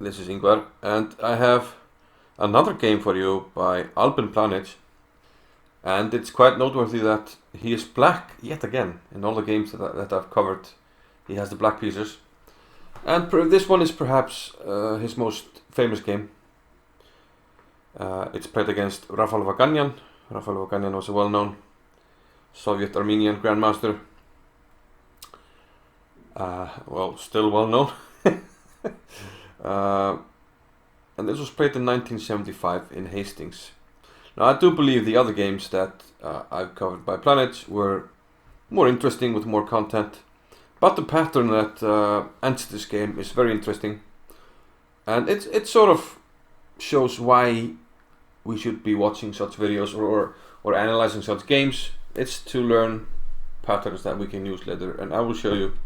this is Ingvar, and I have another game for you by Albin Planinc, and it's quite noteworthy that he is black yet again. In all the games that I've covered, he has the black pieces, and this one is perhaps his most famous game. It's played against Rafael Vaganian. Rafael Vaganian was a well-known Soviet-Armenian grandmaster. Well, still well-known. And this was played in 1975 in Hastings. Now, I do believe the other games that I've covered by Planinc were more interesting with more content, but the pattern that ends this game is very interesting, and it sort of shows why we should be watching such videos or analyzing such games. It's to learn patterns that we can use later, and I will show you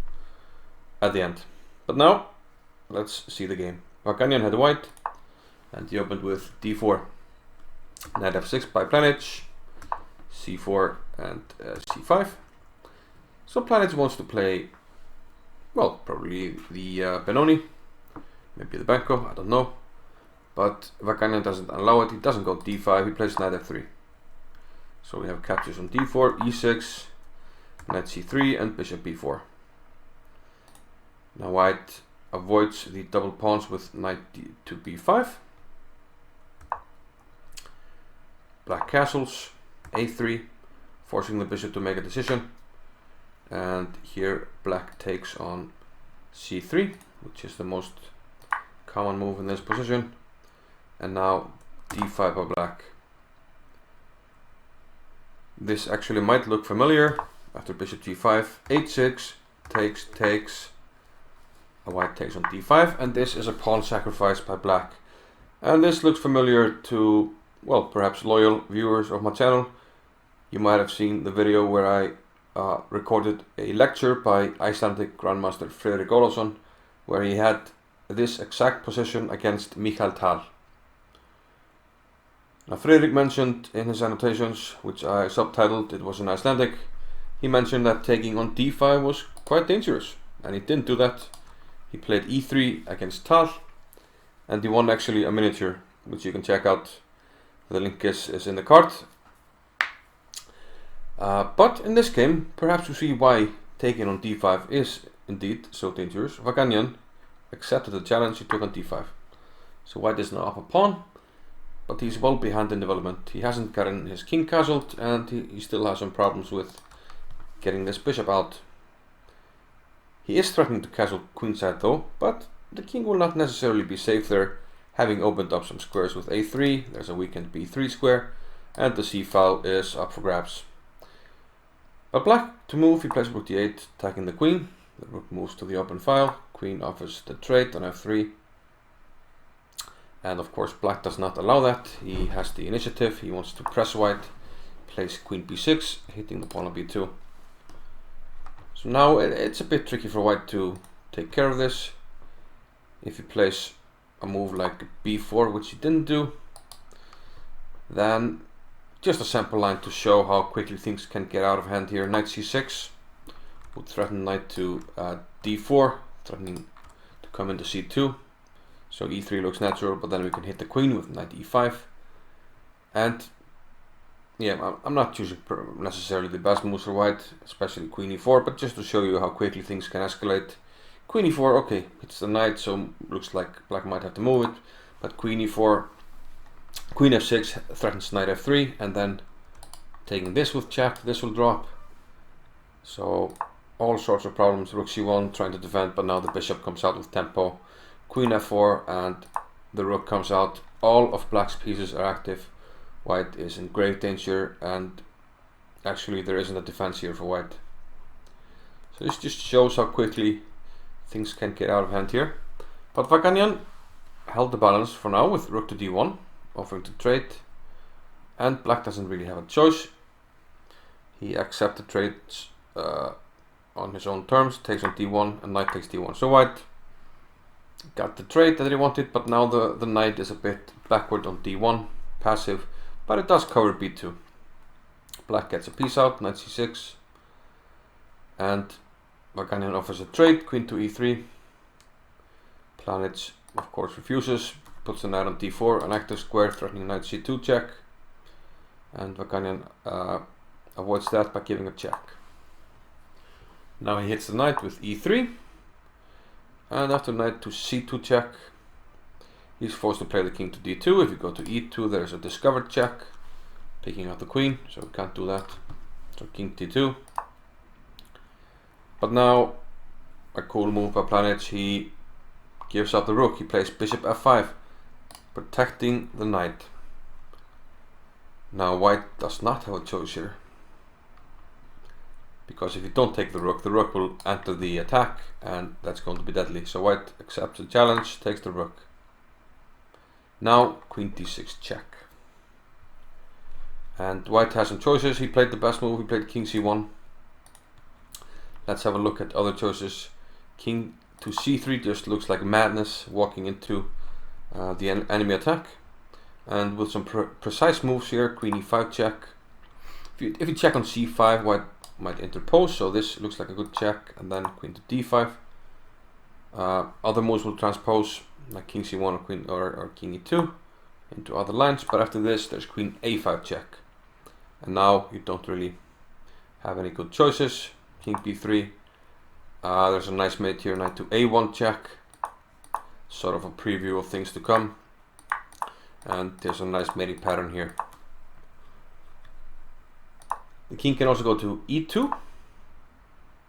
at the end. But now, let's see the game. Vaganian had white, and he opened with d4. Knight f6 by Planinc, c4 and c5. So Planinc wants to play, well, probably the Benoni, maybe the Banco, I don't know. But Vaganian doesn't allow it, he doesn't go d5, he plays knight f3. So we have captures on d4, e6, knight c3 and bishop b4. Now white avoids the double pawns with knight to b5. Black castles, a3, forcing the bishop to make a decision. And here black takes on c3, which is the most common move in this position. And now d5 by black. This actually might look familiar. After bishop g5, h6, takes, white takes on d5, and this is a pawn sacrifice by black. And this looks familiar to, well, perhaps loyal viewers of my channel. You might have seen the video where I recorded a lecture by Icelandic Grandmaster Friðrik Ólafsson, where he had this exact position against Mikael Tal. Now Friðrik mentioned in his annotations, which I subtitled, it was in Icelandic, he mentioned that taking on d5 was quite dangerous, and he didn't do that. He played e3 against Tal, and he won actually a miniature, which you can check out. The link is in the card. But in this game, perhaps you see why taking on d5 is indeed so dangerous. Vaganian accepted the challenge, he took on d5. So white is now up a pawn, but he's well behind in development. He hasn't gotten his king castled, and he still has some problems with getting this bishop out. He is threatening to castle queenside though, but the king will not necessarily be safe there, having opened up some squares with a3. There's a weakened b3 square, and the c file is up for grabs. But black to move, he plays rook d8, attacking the queen. The rook moves to the open file, queen offers the trade on f3. And of course black does not allow that, he has the initiative, he wants to press white, plays queen b6, hitting the pawn on b2. So now it's a bit tricky for white to take care of this. If he plays a move like b4, which he didn't do, then just a sample line to show how quickly things can get out of hand here. Knight c6 would threaten knight to d4, threatening to come into c2. So e3 looks natural, but then we can hit the queen with knight e5. And yeah, I'm not choosing necessarily the best moves for white, especially queen e4, but just to show you how quickly things can escalate. Queen e4, okay, it's the knight, so looks like black might have to move it, but queen e4, queen f6 threatens knight f3, and then taking this with check, this will drop. So all sorts of problems. Rook c1 trying to defend, but now the bishop comes out with tempo. Queen f4 and the rook comes out. All of black's pieces are active. White is in grave danger, and actually there isn't a defense here for white. So this just shows how quickly things can get out of hand here. But Vaganian held the balance for now with rook to d1, offering to trade, and black doesn't really have a choice. He accepted trades on his own terms, takes on d1 and knight takes d1. So white got the trade that he wanted, but now the knight is a bit backward on d1, passive, but it does cover b2. Black gets a piece out, knight c6, and Vaganian offers a trade, queen to e3. Planinc of course refuses, puts the knight on d4, an active square threatening knight c2 check, and Vaganian avoids that by giving a check. Now he hits the knight with e3, and after knight to c2 check, he's forced to play the king to d2. If you go to e2, there's a discovered check, taking out the queen, so we can't do that. So king d2. But now, a cool move by Planinc, he gives up the rook. He plays bishop f5, protecting the knight. Now white does not have a choice here, because if you don't take the rook will enter the attack, and that's going to be deadly. So white accepts the challenge, takes the rook. Now queen d6 check. And white has some choices. He played the best move, he played king c1. Let's have a look at other choices. King to c3 just looks like madness, walking into the enemy attack. And with some precise moves here, queen e5 check. If you check on c5, white might interpose, so this looks like a good check, and then queen to d5. Other moves will transpose, like king c1 or king e2 into other lines, but after this there's queen a5 check. And now you don't really have any good choices. King b3, there's a nice mate here, knight to a1 check, sort of a preview of things to come. And there's a nice mating pattern here. The king can also go to e2,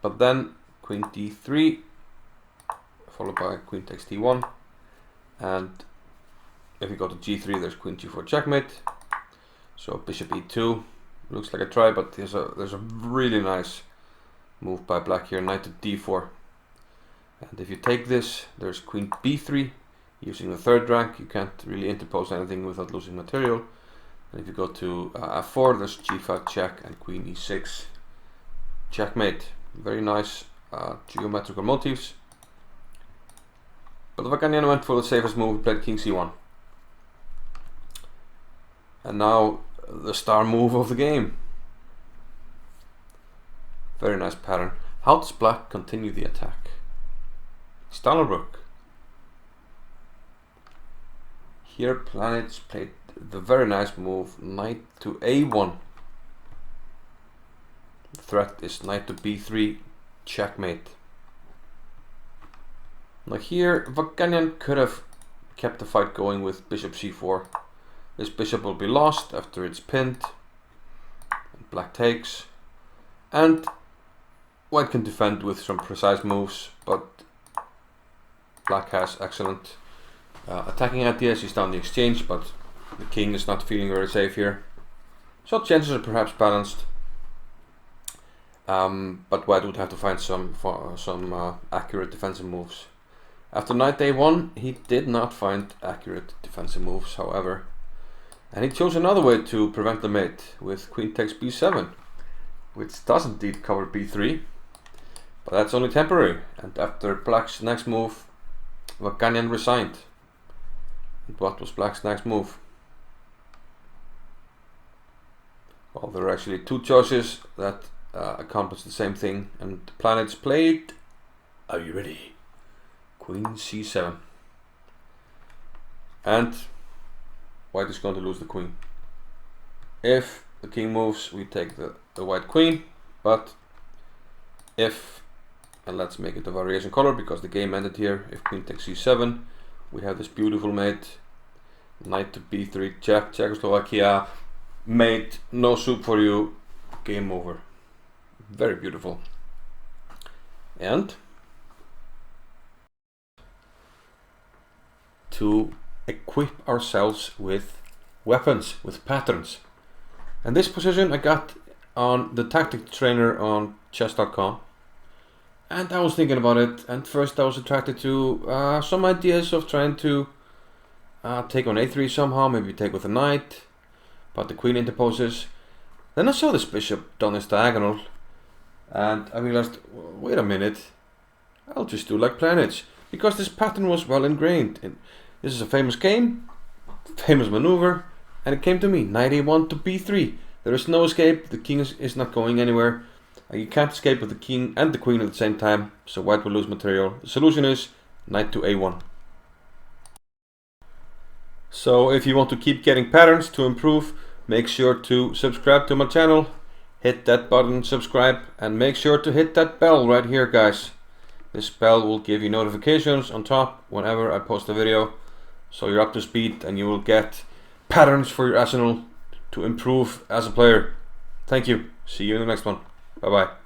but then queen d3, followed by queen takes d1, and if you go to g3, there's queen g4 checkmate. So bishop e2 looks like a try, but there's a really nice move by black here, knight to d4. And if you take this, there's queen b3, using the third rank. You can't really interpose anything without losing material. And if you go to f4, there's g5 check and queen e6 checkmate. Very nice geometrical motifs. But Vaganian went for the safest move, he played king c1. And now the star move of the game. Very nice pattern. How does black continue the attack? Stalin rook. Here Planinc played the very nice move, knight to a1. The threat is knight to b3, checkmate. Now here Vaganian could have kept the fight going with bishop c4. This bishop will be lost after it's pinned. Black takes. And white can defend with some precise moves, but black has excellent attacking ideas. He's down the exchange, but the king is not feeling very safe here. So chances are perhaps balanced. But white would have to find some accurate defensive moves. After knight a1, he did not find accurate defensive moves, however. And he chose another way to prevent the mate with queen takes b7, which does indeed cover b3, but that's only temporary. And after black's next move, Vaganian resigned. And what was black's next move? Well, there are actually two choices that accomplish the same thing, and Planinc played, are you ready? Queen c7. And white is going to lose the queen. If the king moves, we take the white queen, but if, and let's make it a variation color because the game ended here, if queen takes c7, we have this beautiful mate, knight to b3 check, Czechoslovakia, mate, no soup for you, game over. Very beautiful. And to equip ourselves with weapons, with patterns. And this position I got on the tactic trainer on chess.com, and I was thinking about it, and first I was attracted to some ideas of trying to take on a3 somehow, maybe take with a knight, but the queen interposes. Then I saw this bishop down this diagonal, and I realized, wait a minute, I'll just do like Planinc, because this pattern was well ingrained. This is a famous game, famous maneuver, and it came to me, knight a1 to b3. There is no escape, the king is not going anywhere. You can't escape with the king and the queen at the same time, so white will lose material. The solution is knight to a1. So if you want to keep getting patterns to improve, make sure to subscribe to my channel, hit that button, subscribe, and make sure to hit that bell right here, guys. This bell will give you notifications on top whenever I post a video, so you're up to speed and you will get patterns for your arsenal to improve as a player. Thank you. See you in the next one. Bye bye.